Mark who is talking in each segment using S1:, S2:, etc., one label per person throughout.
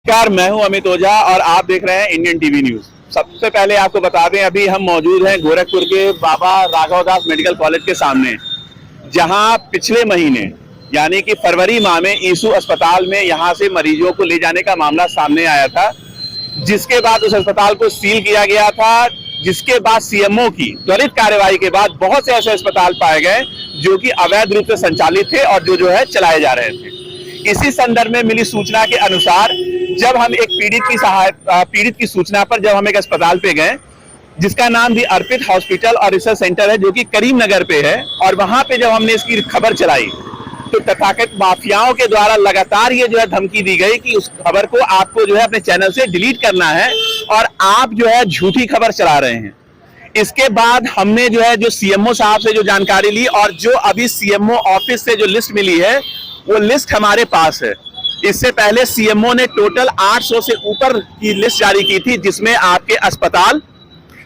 S1: नमस्कार, मैं हूं अमित ओझा और आप देख रहे हैं इंडियन टीवी न्यूज। सबसे पहले आपको बता दें, अभी हम मौजूद हैं गोरखपुर के बाबा राघव दास मेडिकल कॉलेज के सामने, जहां पिछले महीने यानी कि फरवरी माह में ईसू अस्पताल में यहां से मरीजों को ले जाने का मामला सामने आया था, जिसके बाद उस अस्पताल को सील किया गया था। जिसके बाद सीएमओ की त्वरित कार्यवाही के बाद बहुत से ऐसे अस्पताल पाए गए जो कि अवैध रूप से संचालित थे और जो है चलाए जा रहे थे। इसी संदर्भ में मिली सूचना के अनुसार जब हम एक पीड़ित की सूचना पर जब हम एक अस्पताल पे गए, जिसका नाम दी अर्पित हॉस्पिटल और रिसर्च सेंटर है, जो कि करीम नगर पे है, और वहां पे जब हमने इसकी खबर चलाई तो तथाकथित माफियाओं के द्वारा लगातार ये जो है धमकी दी गई कि उस खबर को आपको जो है अपने चैनल से डिलीट करना है और आप जो है झूठी खबर चला रहे हैं। इसके बाद हमने जो है जो सीएमओ साहब से जो जानकारी ली और जो अभी सीएमओ ऑफिस से जो लिस्ट मिली है वो लिस्ट हमारे पास है। इससे पहले सीएमओ ने टोटल 800 से ऊपर की लिस्ट जारी की थी, जिसमें आपके अस्पताल,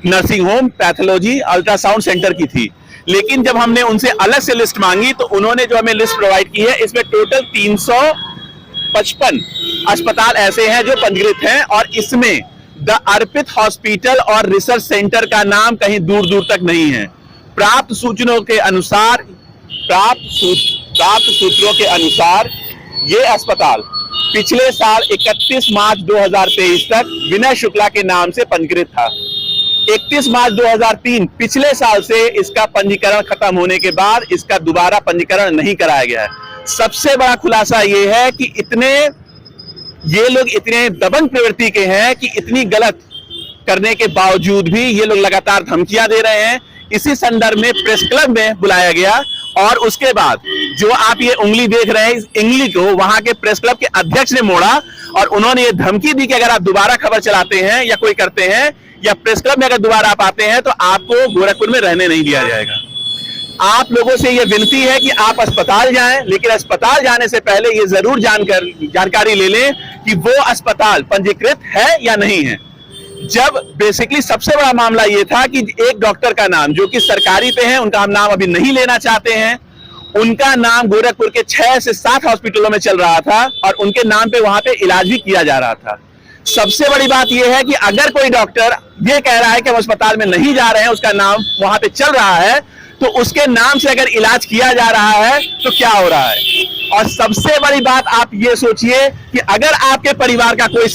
S1: nursing home, pathology, ultrasound centre की थी। लेकिन जब हमने उनसे अलग से लिस्ट मांगी तो उन्होंने जो हमें लिस्ट प्रोवाइड की है, इसमें टोटल 355 अस्पताल ऐसे हैं जो पंजीकृत हैं और इसमें द अर्पित हॉस्पिटल और रिसर्च सेंटर का नाम कहीं दूर दूर तक नहीं है। प्राप्त सूचनाओं के अनुसार ये अस्पताल पिछले साल 31 मार्च 2023 तक विनय शुक्ला के नाम से पंजीकृत था। 31 मार्च 2003 पिछले साल से इसका पंजीकरण खत्म होने के बाद इसका दोबारा पंजीकरण नहीं कराया गया है। सबसे बड़ा खुलासा ये है कि ये लोग इतने दबंग प्रवृत्ति के हैं कि इतनी गलत करने के बावजूद भी ये लोग लगातार धमकियां दे रहे हैं। इसी संदर्भ में प्रेस क्लब में बुलाया गया और उसके बाद जो आप ये उंगली देख रहे हैं, इस उंगली को वहां के प्रेस क्लब के अध्यक्ष ने मोड़ा और उन्होंने ये धमकी दी कि अगर आप दोबारा खबर चलाते हैं या कोई करते हैं या प्रेस क्लब में अगर दोबारा आप आते हैं तो आपको गोरखपुर में रहने नहीं दिया जाएगा। आप लोगों से ये विनती है कि आप अस्पताल जाएं, लेकिन अस्पताल जाने से पहले ये जरूर जानकारी ले लें कि वो अस्पताल पंजीकृत है या नहीं है। जब बेसिकली सबसे बड़ा मामला ये था कि एक डॉक्टर का नाम जो कि सरकारी पे है, उनका हम नाम अभी नहीं लेना चाहते हैं, उनका नाम गोरखपुर के 6 से 7 हॉस्पिटलों में चल रहा था और उनके नाम पे वहां पे इलाज भी किया जा रहा था। सबसे बड़ी बात यह है कि अगर कोई डॉक्टर ये कह रहा है कि हम अस्पताल में नहीं जा रहे हैं, उसका नाम वहां पे चल रहा है, तो उसके नाम से अगर इलाज किया जा रहा है तो क्या हो रहा है। और सबसे बड़ी बात आप ये सोचिए कि अगर आपके परिवार का कोई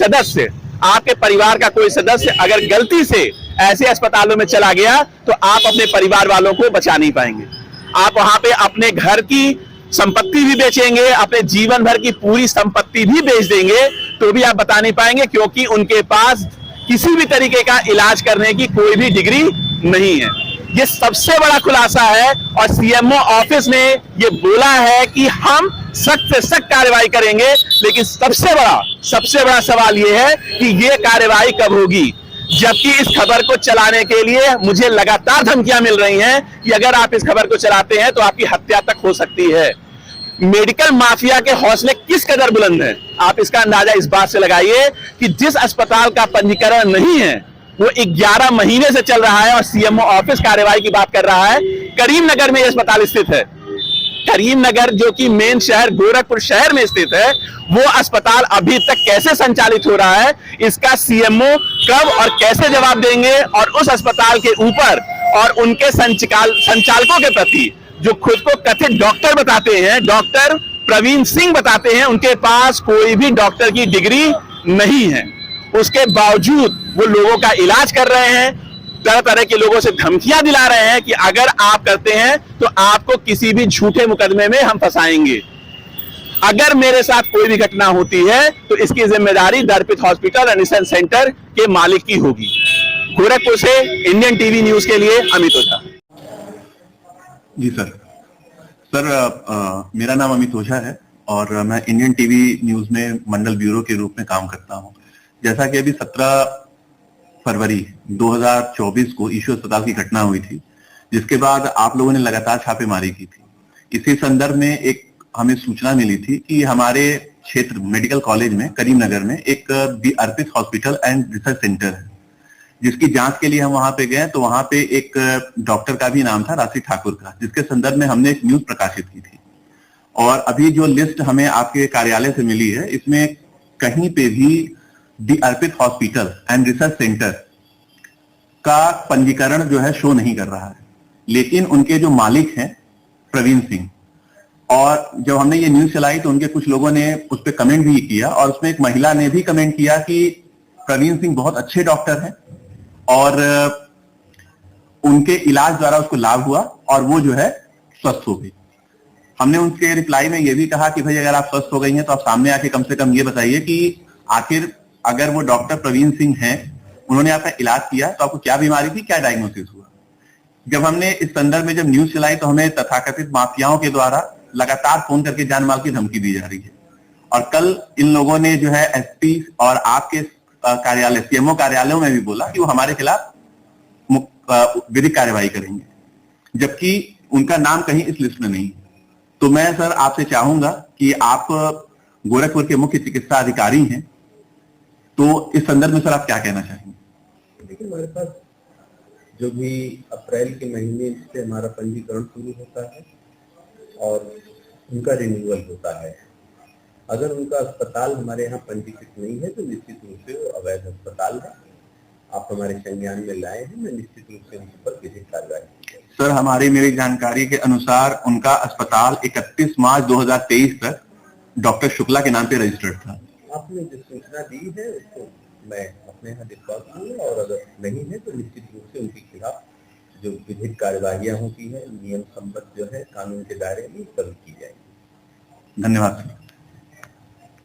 S1: सदस्य अगर गलती से ऐसे अस्पतालों में चला गया तो आप अपने परिवार वालों को बचा नहीं पाएंगे। आप वहां पे अपने घर की संपत्ति भी बेचेंगे, अपने जीवन भर की पूरी संपत्ति भी बेच देंगे तो भी आप बता नहीं पाएंगे, क्योंकि उनके पास किसी भी तरीके का इलाज करने की कोई भी डिग्री नहीं है। ये सबसे बड़ा खुलासा है और सीएमओ ऑफिस ने ये बोला है कि हम सख्त से सख्त कार्रवाई करेंगे, लेकिन सबसे बड़ा सवाल ये है कि ये कार्रवाई कब होगी। जबकि इस खबर को चलाने के लिए मुझे लगातार धमकियां मिल रही हैं कि अगर आप इस खबर को चलाते हैं तो आपकी हत्या तक हो सकती है। मेडिकल माफिया के हौसले किस कदर बुलंद हैं, आप इसका अंदाजा इस बात से लगाइए कि जिस अस्पताल का पंजीकरण नहीं है वो 11 महीने से चल रहा है और सीएमओ ऑफिस कार्रवाई की बात कर रहा है। करीम नगर में यह अस्पताल स्थित है। करीम नगर जो कि मेन शहर गोरखपुर शहर में स्थित है, वो अस्पताल अभी तक कैसे संचालित हो रहा है, इसका सीएमओ कब और कैसे जवाब देंगे। और उस अस्पताल के ऊपर और उनके संचालकों के प्रति जो खुद को कथित डॉक्टर बताते हैं, डॉक्टर प्रवीण सिंह बताते हैं, उनके पास कोई भी डॉक्टर की डिग्री नहीं है। उसके बावजूद वो लोगों का इलाज कर रहे हैं, तरह तरह के लोगों से धमकियां दिला रहे हैं कि अगर आप करते हैं तो आपको किसी भी झूठे मुकदमे में हम फंसाएंगे। अगर मेरे साथ कोई भी घटना होती है तो इसकी जिम्मेदारी the Arpit hospital and research centre के मालिक की होगी। गोरखपुर से इंडियन टीवी न्यूज के लिए अमित ओझा।
S2: जी सर, मेरा नाम अमित ओझा है और मैं इंडियन टीवी न्यूज में मंडल ब्यूरो के रूप में काम करता हूं। जैसा कि अभी 17 फरवरी 2024 को ईशू अस्पताल की घटना हुई थी, जिसके बाद आप लोगों ने लगातार छापेमारी की थी। इसी संदर्भ में एक हमें सूचना मिली थी कि हमारे क्षेत्र मेडिकल कॉलेज में करीम नगर में एक दी अर्पित हॉस्पिटल एंड रिसर्च सेंटर है, जिसकी जांच के लिए हम वहां पे गए तो वहां पे एक डॉक्टर का भी नाम था राशि ठाकुर का, जिसके संदर्भ में हमने एक न्यूज प्रकाशित की थी। और अभी जो लिस्ट हमें आपके कार्यालय से मिली है, इसमें कहीं पे भी दी अर्पित हॉस्पिटल एंड रिसर्च सेंटर का पंजीकरण जो है शो नहीं कर रहा है, लेकिन उनके जो मालिक हैं प्रवीण सिंह, और जब हमने ये न्यूज चलाई तो उनके कुछ लोगों ने उस पर कमेंट भी किया, और उसमें एक महिला ने भी कमेंट किया कि प्रवीण सिंह बहुत अच्छे डॉक्टर हैं और उनके इलाज द्वारा उसको लाभ हुआ और वो जो है स्वस्थ हो गई। हमने उनके रिप्लाई में ये भी कहा कि भाई अगर आप स्वस्थ हो गई हैं तो आप सामने आके कम से कम ये बताइए कि आखिर अगर वो डॉक्टर प्रवीण सिंह हैं, उन्होंने आपका इलाज किया तो आपको क्या बीमारी थी, क्या डायग्नोसिस हुआ। जब हमने इस संदर्भ में जब न्यूज चलाई तो हमें तथाकथित माफियाओं के द्वारा लगातार फोन करके जान माल की धमकी दी जा रही है, और कल इन लोगों ने जो है एसपी और आपके कार्यालय सीएमओ कार्यालयों में भी बोला कि वो हमारे खिलाफ विधिक कार्यवाही करेंगे, जबकि उनका नाम कहीं इस लिस्ट में नहीं है। तो मैं सर आपसे चाहूंगा कि आप गोरखपुर के मुख्य चिकित्सा अधिकारी हैं, तो इस संदर्भ में सर आप क्या कहना चाहेंगे?
S3: देखिए, हमारे पास जो भी अप्रैल के महीने से हमारा पंजीकरण शुरू होता है और उनका रिन्यूअल होता है। अगर उनका अस्पताल हमारे यहाँ पंजीकृत नहीं है तो निश्चित रूप से वो अवैध अस्पताल है। आप हमारे संज्ञान में लाए हैं, मैं निश्चित रूप से उनके पर विधिक कार्रवाई करूंगा।
S2: सर हमारी मेरी जानकारी के अनुसार उनका अस्पताल 31 मार्च 2023 तक डॉक्टर शुक्ला के नाम पे रजिस्टर्ड था।
S3: आपने जो सूचना दी है उसको मैं अपने यहाँ लिखवा दूंगा, और अगर नहीं है तो निश्चित रूप से उनके खिलाफ जो विधिक कार्यवाहियां होती है नियम सम्मत जो है कानून के दायरे में सभी की जाएगी।
S2: धन्यवाद सर।